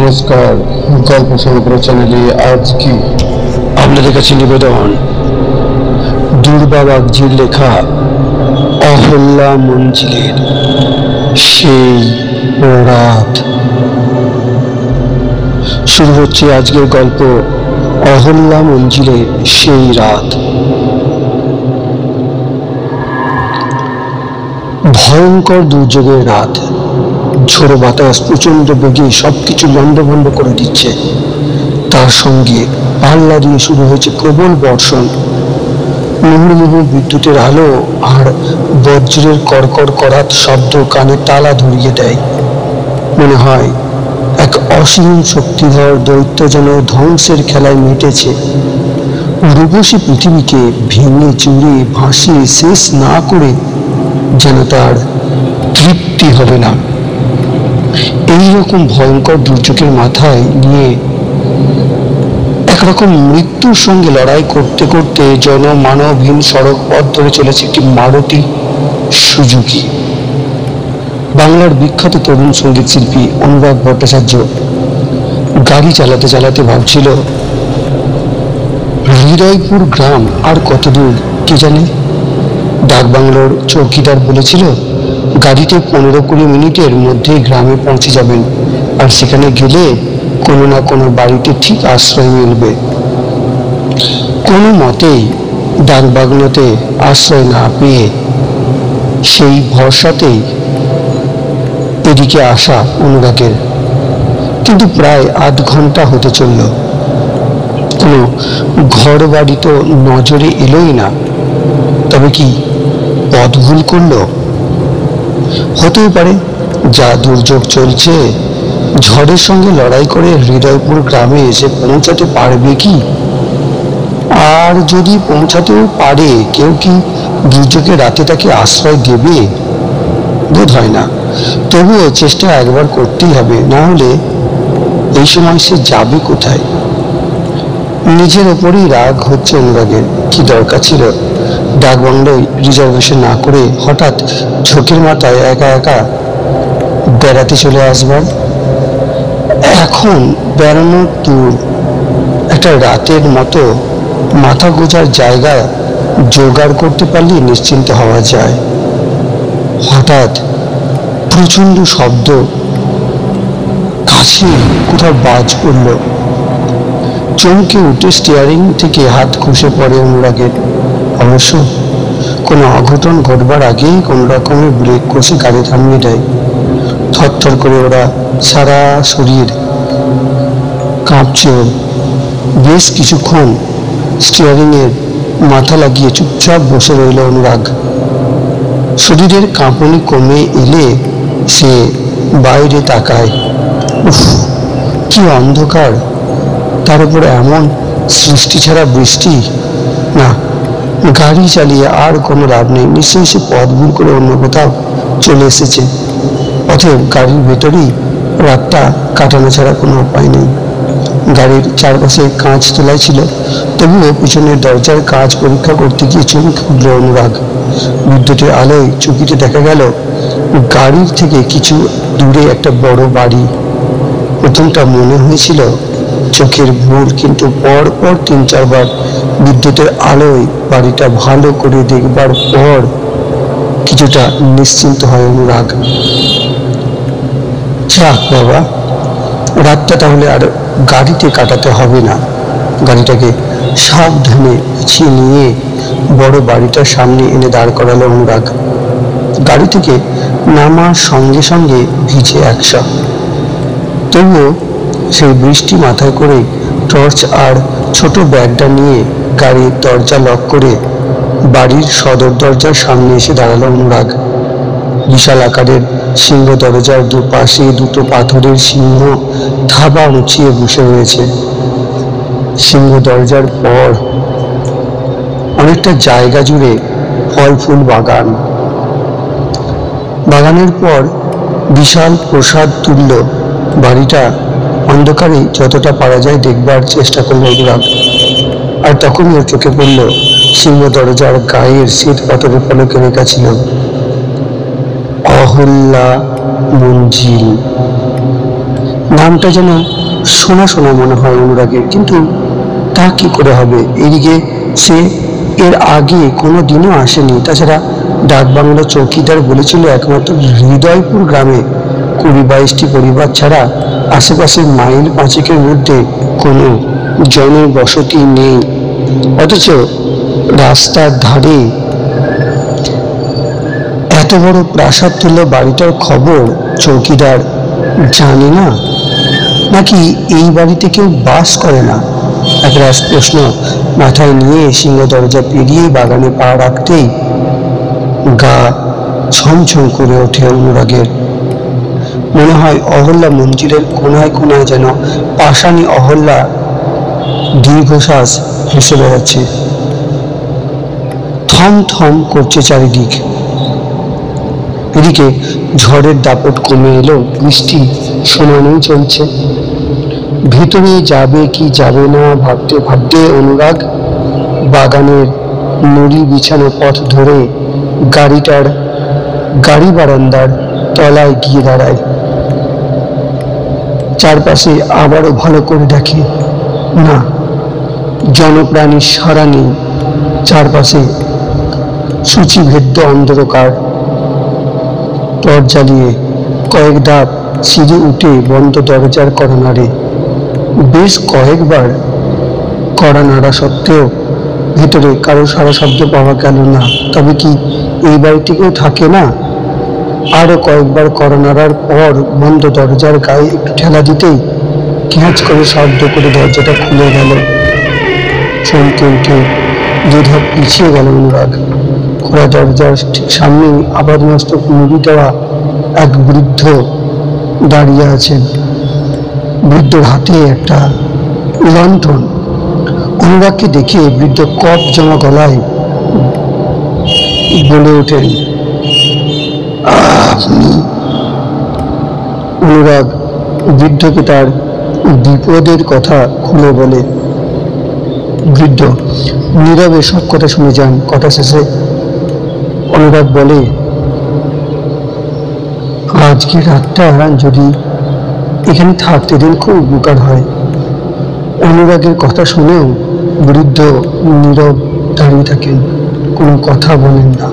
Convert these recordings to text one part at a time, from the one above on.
নমস্কার, গল্প সমগ্র চ্যানেলে আজ কি আপনাদের কাছে নিবেদন দুর্বা বাগজির লেখা অহল্যা মঞ্জিলের সেই রাত। শুরু হচ্ছে আজকের গল্প অহল্যা মঞ্জিলের সেই রাত। ভয়ঙ্কর দুর্যোগের রাত। ঝোড়ো বাতাস প্রচন্ড বেগে সবকিছু লন্ডভন্ড করে দিচ্ছে। তার সঙ্গে পাল্লা দিয়ে শুরু হয়েছে প্রবল বর্ষণ। মুহুর্মুহু বিদ্যুতের আলো আর বজ্রের কড়কড় করাত শব্দ কানে তালা ধরিয়ে দেয়। মনে হয় এক অসীম শক্তিধর দৈত্য যেন ধ্বংসের খেলায় মেতেছে। রূপসী পৃথিবীকে ভেঙে চুরে ভাসিয়ে শেষ না করে যেন তার তৃপ্তি হবে না। এইরকম ভয়ঙ্কর দুর্যোগের মাথায় নিয়ে একরকম মৃত্যুর সঙ্গে লড়াই করতে করতে জনমানবহীন সড়ক পথ ধরে চলেছে একটি মারুতি সুজুকি। বাংলার বিখ্যাত তরুণ সঙ্গীত শিল্পী অনুরাগ ভট্টাচার্য গাড়ি চালাতে চালাতে ভাবছিল, হৃদয়পুর গ্রাম আর কত দূর কে জানে। ডাকবাংলোর চৌকিদার বলেছিল গাড়িতে 15-20 মিনিটের মধ্যে গ্রামে পৌঁছে যাবেন, আর সেখানে গেলে কোনো না কোনো বাড়িতে ঠিক আশ্রয় মিলবে। কোনো মতেই ডাকবাংলোতে আশ্রয় না পেয়ে সেই ভরসাতেই এদিকে আসা অনুরাগের। কিন্তু প্রায় আধ ঘন্টা হতে চলল, কোনো ঘর বাড়ি তো নজরে এলোই না। তবে কি পথ ভুল করলো? হতেই পারে। যা দুর্যোগ চলছে, ঝড়ের সঙ্গে লড়াই করে হৃদয়পুর গ্রামে এসে পৌঁছাতে পারবে কি? আর যদি পৌঁছাতেও পারে, কেউ কি দুর্যোগে রাতে তাকে আশ্রয় দেবে? বোধ হয় না। তবুও চেষ্টা একবার করতেই হবে, না হলে এই সময় সে যাবে কোথায়? নিজের ওপরই রাগ হচ্ছে অনুরাগের। কি দরকার ছিল ডাকবাংলোয় রিজার্ভেশন না করে হঠাৎ ঝোঁকের মাথায় একা একা বেড়াতে চলে আসবার? এখন বেড়ানোর দূর, একটা রাতের মতো মাথা গোজার জায়গা জোগাড় করতে পারলে নিশ্চিন্ত হওয়া যায়। হঠাৎ প্রচন্ড শব্দ, কাছে কোথাও বাজ পড়ল। চমকে উঠে স্টিয়ারিং থেকে হাত খসে পড়ে অনুরাগের। অবশ্য কোনো অঘটন ঘটবার আগেই কোনো রকমের ব্রেক কষে গাড়ি থামিয়ে দেয়। থরথর করে ওরা সারা শরীর কাঁপছে। বেশ কিছুক্ষণ স্টিয়ারিংয়ের মাথা লাগিয়ে চুপচাপ বসে রইল অনুরাগ। শরীরের কাঁপুনি কমে এলে সে বাইরে তাকায়। উফ, কি অন্ধকার! তার উপরে এমন সৃষ্টি ছাড়া বৃষ্টি। না, গাড়ি চালিয়ে আর কোনো লাভ নেই। নিশ্চয়ই সে পথ ভুল করে অন্য কোথাও চলে এসেছে। অতএব গাড়ির ভেতরেই রাতটা কাটানো ছাড়া কোনো উপায় নেই। গাড়ির চারপাশে কাঁচ তোলাই ছিল, তবুও পিছনের দরজার কাঁচ পরীক্ষা করতে গিয়ে চমকে উঠল অনুরাগ। বিদ্যুতের আলোয় চুকিতে দেখা গেল গাড়ির থেকে কিছু দূরে একটা বড় বাড়ি। প্রথমটা মনে হয়েছিল চোখের ভুল, কিন্তু পরপর 3-4 বার বিদ্যুতের আলোয় বাড়িটা ভালো করে দেখবার পর কিছুটা নিশ্চিন্ত হয় অনুরাগ। যাক বাবা, রাতটা তাহলে আর গাড়িতে কাটাতে হবে না। গাড়িটাকে সাবধানে পিছিয়ে নিয়ে বড় বাড়িটার সামনে এনে দাঁড় করালো অনুরাগ। গাড়ি থেকে নামার সঙ্গে সঙ্গে ভিজে একসা। তবুও সেই বৃষ্টি মাথায় করে টর্চ আর ছোট ব্যাগটা নিয়ে গাড়ির দরজা লক করে বাড়ির সদর দরজার সামনে এসে দাঁড়ালো অনুরাগ। বিশাল আকারের সিংহ দরজার দুপাশে দুটো পাথরের সিংহ থাবা উঁচিয়ে বসে রয়েছে। সিংহ দরজার পর অনেকটা জায়গা জুড়ে ফল ফুল বাগান। বাগানের পর বিশাল প্রসাদ তুল্য বাড়িটা অন্ধকারে যতটা পারা যায় দেখবার চেষ্টা করলো অনুরাগ। আর তখনই ওর চোখে পড়ল সিংহ দরজার গায়ের শ্বেত পাথরের ফলকে লেখা ছিল অহল্যা মঞ্জিল। নামটা যেন শোনা শোনা মনে হয় অনুরাগের, কিন্তু তা কি করে হবে? এদিকে সে এর আগে কোনো দিনও আসেনি। তাছাড়া ডাকবাংলো চৌকিদার বলেছিল একমাত্র হৃদয়পুর গ্রামে 20-22টি পরিবার ছাড়া আশেপাশের মাইল 5-এর মধ্যে কোনো জনবসতি নেই। অথচ রাস্তার ধারে এত বড় প্রাসাদ তুল্য বাড়িটার খবর চৌকিদার জানে না, নাকি এই বাড়িতে কেউ বাস করে না? একরাশ প্রশ্ন মাথায় নিয়ে সিংহ দরজা পেরিয়ে বাগানে পা রাখতেই গা ছমছম করে ওঠে অনুরাগের। মনে হয় অহল্যা মঞ্জিলের কোনায় কোনায় যেন পাষাণী অহল্যা দীর্ঘশ্বাস হেসে বেড়াচ্ছে। থম থম করছে চারিদিক। এদিকে ঝড়ের দাপট কমে এলো, বৃষ্টি সমানেই চলছে। ভিতরে যাবে কি যাবে না ভাবতে ভাবতে অনুরাগ বাগানের নুড়ি বিছানো পথ ধরে গাড়ি বারান্দার তলায় গিয়ে দাঁড়ায়। চারপাশে আবারও ভালো করে দেখে, না, জনপ্রাণীর সাড়া নেই। চারপাশে সূচিভেদ্য অন্ধকার। টর্চ জ্বালিয়ে কয়েক ধাপ সিঁড়ি উঠে বন্ধ দরজার কড়া নাড়ে। বেশ কয়েকবার কড়া নাড়া সত্ত্বেও ভেতরে কারো সারা শব্দ পাওয়া গেল না। তবে কি এই বাড়িতে কেউ থাকে না? আরো কয়েকবার কড়া নাড়ার পর বন্ধ দরজার গায়ে একটু ঠেলা দিতেই ক্যাঁচ করে শব্দ করে দরজাটা খুলে গেল। চমকে উঠে 2 ধাপ পিছিয়ে গেল অনুরাগ। খোলা দরজার ঠিক সামনেই আবার মস্তক মুড়ি দেওয়া এক বৃদ্ধ দাঁড়িয়ে আছেন। বৃদ্ধর হাতে একটা লণ্ঠন। অনুরাগকে দেখে বৃদ্ধ কপ জমা গলায় বলে ওঠেন, আপনি? অনুরাগ বৃদ্ধকে তার বিপদের কথা খুলে বলে। বৃদ্ধ নীরবে সব কথা শুনে যান। কথা শেষে অনুরাগ বলে, আজকে রাতটা যদি এখানে থাকতে দিন খুব উপকার হয়। অনুরাগের কথা শুনেও বৃদ্ধ নীরব দাঁড়িয়ে থাকেন, কোনো কথা বলেন না।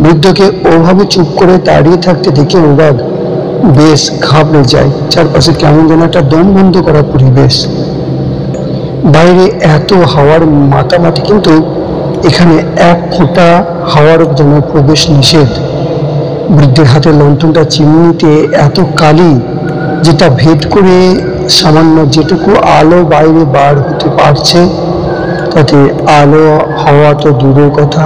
বৃদ্ধকে ওভাবে চুপ করে দাঁড়িয়ে থাকতে দেখে অনুরাগ বেশ ঘাবড়ে যায়। চারপাশে কেমন যেন একটা দম বন্ধ করা পরিবেশ। বাইরে এত হাওয়ার মাতামাতি, কিন্তু এখানে এক ফোঁটা হাওয়ার যেন প্রবেশ নিষেধ। বৃদ্ধের হাতের লণ্ঠনটা চিমনিতে এত কালি যে তা ভেদ করে সামান্য যেটুকু আলো বাইরে বার হতে পারছে, তাতে আলো হাওয়া তো দূরের কথা,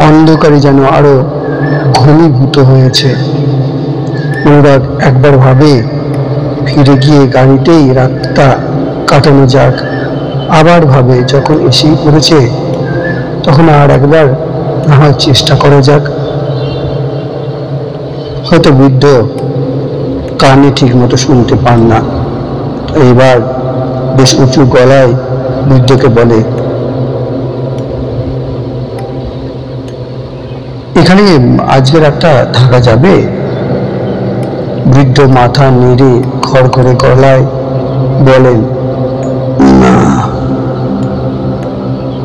অন্ধকারে যেন আরো ঘনীভূত হয়েছে। অনুরাগ একবার ভাবে ফিরে গিয়ে গাড়িতেই রাতটা কাটানো যাক। আবার ভাবে যখন এসেই পড়েছে তখন আর একবার না হয় চেষ্টা করা যাক। হয়তো বৃদ্ধ কানে ঠিক মতো শুনতে পান না। এবার বেশ উঁচু গলায় বৃদ্ধকে বলে, এখানে আজকের একটা থাকা যাবে? বৃদ্ধ মাথা নেড়ে খড়খড়ে গলায় বলেন, না।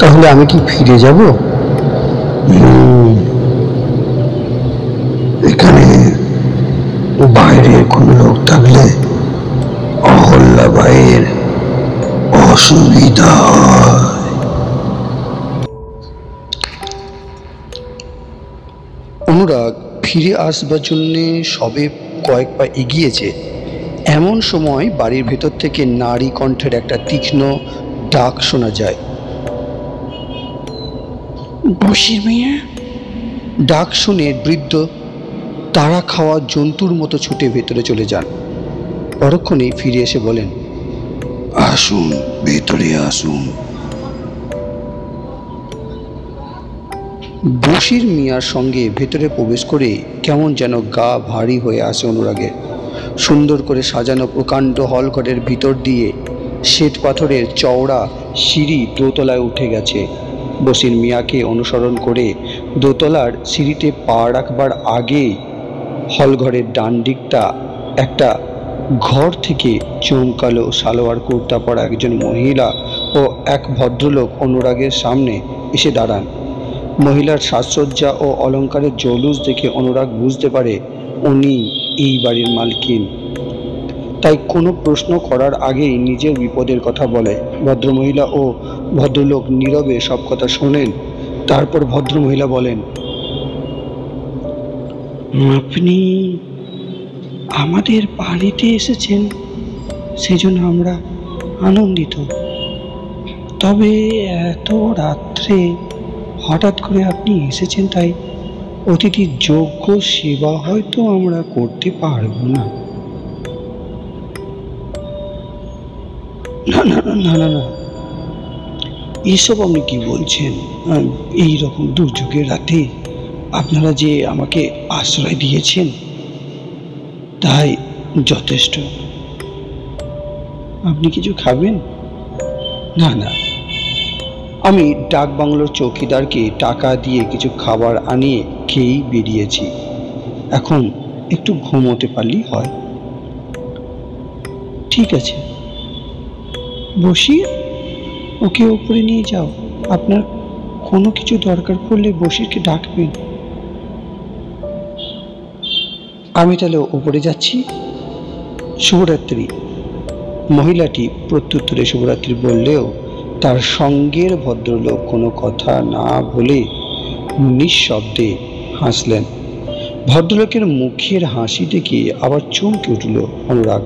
তাহলে আমি কি ফিরে যাব? এখানে বাইরে কোনো লোক থাকলে অহল্যাবাইয়ের অসুবিধা হয়। অনুরাগ ফিরে আসবার জন্যে সবে কয়েক পা এগিয়েছে, এমন সময় বাড়ির ভেতর থেকে নারী কণ্ঠের একটা তীক্ষ্ণ ডাক শোনা যায়। বসির মেয়ে। ডাক শুনে বৃদ্ধ তাড়া খাওয়া জন্তুর মতো ছুটে ভেতরে চলে যান। পরক্ষণেই ফিরে এসে বলেন, আসুন, ভেতরে আসুন। বশির মিয়ার সঙ্গে ভেতরে প্রবেশ করে কেমন যেন গা ভারী হয়ে আসে অনুরাগের। সুন্দর করে সাজানো প্রকাণ্ড হলঘরের ভিতর দিয়ে শ্বেত পাথরের চওড়া সিঁড়ি দোতলায় উঠে গেছে। বশির মিয়াকে অনুসরণ করে দোতলার সিঁড়িতে পা রাখবার আগেই হলঘরের ডান দিকটা একটা ঘর থেকে চমকালো সালোয়ার কুর্তা পরা একজন মহিলা ও এক ভদ্রলোক অনুরাগের সামনে এসে দাঁড়ান। মহিলার সাজসজ্জা ও অলংকারের জৌলুস দেখে অনুরাগ বুঝতে পারে উনি এই বাড়ির মালকিন। তাই কোনো প্রশ্ন করার আগেই নিজের বিপদের কথা বলে। ভদ্রমহিলা ও ভদ্রলোক নীরবে সব কথা শোনেন। তারপর ভদ্রমহিলা বলেন, আপনি আমাদের বাড়িতে এসেছেন, সেজন্য আমরা আনন্দিত। তবে এত রাত্রে হঠাৎ করে আপনি এসেছেন, তাই অতিথির যোগ্য সেবা হয়তো আমরা করতে পারবো না। না না না না না, এসব আপনি কি বলছেন? এই রকম দুর্যোগের রাতে আপনারা যে আমাকে আশ্রয় দিয়েছেন তাই যথেষ্ট। আপনি কিছু খাবেন? না না, আমি ডাক বাংলোর চৌকিদারকে টাকা দিয়ে কিছু খাবার আনিয়ে খেয়েই বেরিয়েছি। এখন একটু ঘুমোতে পারলেই হয়। ঠিক আছে, বসির, ওকে উপরে নিয়ে যাও। আপনার কোনো কিছু দরকার পড়লে বসিরকে ডাকবেন। আমি তাহলে উপরে যাচ্ছি। শুভরাত্রি। মহিলাটি প্রত্যুত্তরে শুভরাত্রি বললেও তার সঙ্গের ভদ্রলোক কোনো কথা না বলে নিঃশব্দে হাসলেন। ভদ্রলোকের মুখের হাসি দেখে আবার চমকে উঠল অনুরাগ।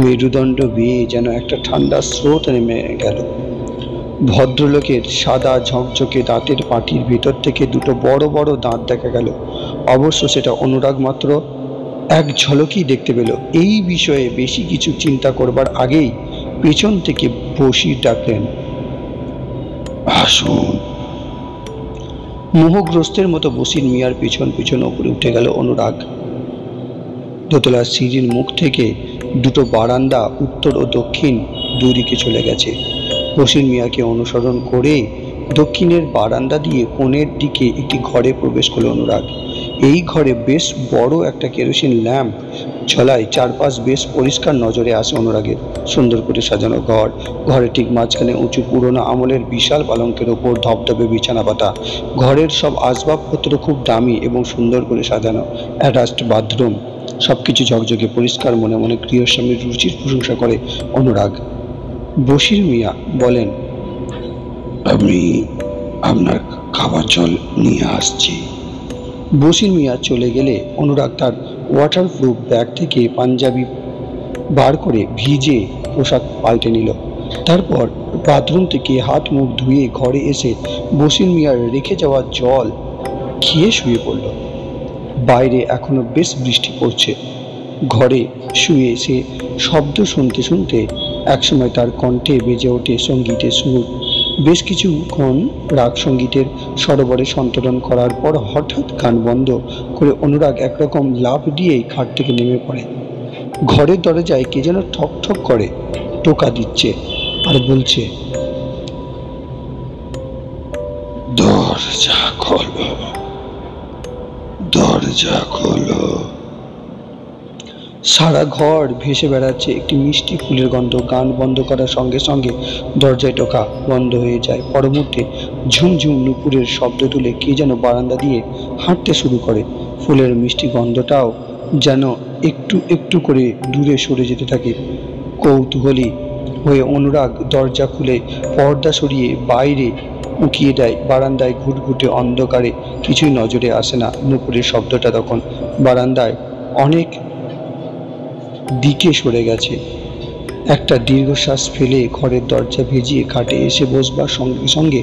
মেরুদণ্ড বেয়ে যেন একটা ঠান্ডা স্রোত নেমে গেল। ভদ্রলোকের সাদা ঝকঝকে দাঁতের পাটির ভেতর থেকে দুটো বড় বড় দাঁত দেখা গেল। অবশ্য সেটা অনুরাগ মাত্র এক ঝলকই দেখতে পেল। এই বিষয়ে বেশি কিছু চিন্তা করবার আগেই পেছন থেকে বসির ডাকলেন, আসুন। মোহগ্রস্তের মতো বসির মিয়ার পিছন পিছন উপরে উঠে গেল অনুরাগ। দোতলার সিঁড়ির মুখ থেকে দুটো বারান্দা উত্তর ও দক্ষিণ দুই দিকে চলে গেছে। বসির মিয়াকে অনুসরণ করে দক্ষিণের বারান্দা দিয়ে কোণের দিকে একটি ঘরে প্রবেশ করল অনুরাগ। এই ঘরে বেশ বড় একটা কেরোসিন ল্যাম্প ঝলায়। চারপাশ বেশ পরিষ্কার নজরে আসে অনুরাগের। সুন্দর করে সাজানো ঘর। ঘরের ঠিক মাঝখানে উঁচু পুরোনো আমলের বিশাল পালঙ্কের ওপর ধবধবে বিছানা পাতা। ঘরের সব আসবাবপত্র খুব দামি এবং সুন্দর করে সাজানো। Attached bathroom. সবকিছু ঝকঝকে পরিষ্কার। মনে মনে গৃহস্বামীর রুচির প্রশংসা করে অনুরাগ। বশির মিয়া বলেন, আমি আপনার খাবার জল নিয়ে আসছি। বশির মিয়া চলে গেলে অনুরাগ তার ওয়াটারপ্রুফ ব্যাগ থেকে পাঞ্জাবি বার করে ভিজে পোশাক পাল্টে নিল। তারপর বাথরুম থেকে হাত মুখ ধুয়ে ঘরে এসে বশির মিয়ার রেখে যাওয়া জল খেয়ে শুয়ে পড়ল। বাইরে এখনো বেশ বৃষ্টি পড়ছে। ঘরে শুয়ে সে শব্দ শুনতে শুনতে একসময় তার কণ্ঠে বেজে ওঠে সঙ্গীতের সুর। বেশ কিছুক্ষণ রাগ সঙ্গীতের সরোবরে সন্তরণ করার পর হঠাৎ গান বন্ধ করে অনুরাগ একরকম লাফ দিয়েই খাট থেকে নেমে পড়ে। ঘরের দরজায় কে যেন ঠক ঠক করে টোকা দিচ্ছে আর বলছে, দরজা খোলো, দরজা খোলো। সারা ঘর ভেসে বেড়াচ্ছে একটি মিষ্টি ফুলের গন্ধ। গান বন্ধ করার সঙ্গে সঙ্গে দরজায় টোকা বন্ধ হয়ে যায়। পর মুহূর্তে ঝুমঝুম নুপুরের শব্দ তুলে কে যেন বারান্দা দিয়ে হাঁটতে শুরু করে। ফুলের মিষ্টি গন্ধটাও যেন একটু একটু করে দূরে সরে যেতে থাকে। কৌতূহলী হয়ে অনুরাগ দরজা খুলে পর্দা সরিয়ে বাইরে উঁকিয়ে দেয়। বারান্দায় ঘুটঘুটে অন্ধকারে কিছুই নজরে আসে না। নুপুরের শব্দটা তখন বারান্দায় অনেক দিকে সরে গেছে। একটা দীর্ঘশ্বাস ফেলে ঘরের দরজা ভেজিয়ে খাটে এসে বসবার সঙ্গে সঙ্গে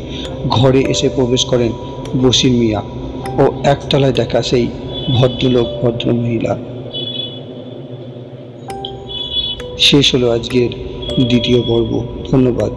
ঘরে এসে প্রবেশ করেন বশির মিয়া ও একতলায় দেখা সেই ভদ্রলোক ভদ্রমহিলা। শেষ হলো আজকের দ্বিতীয় পর্ব। ধন্যবাদ।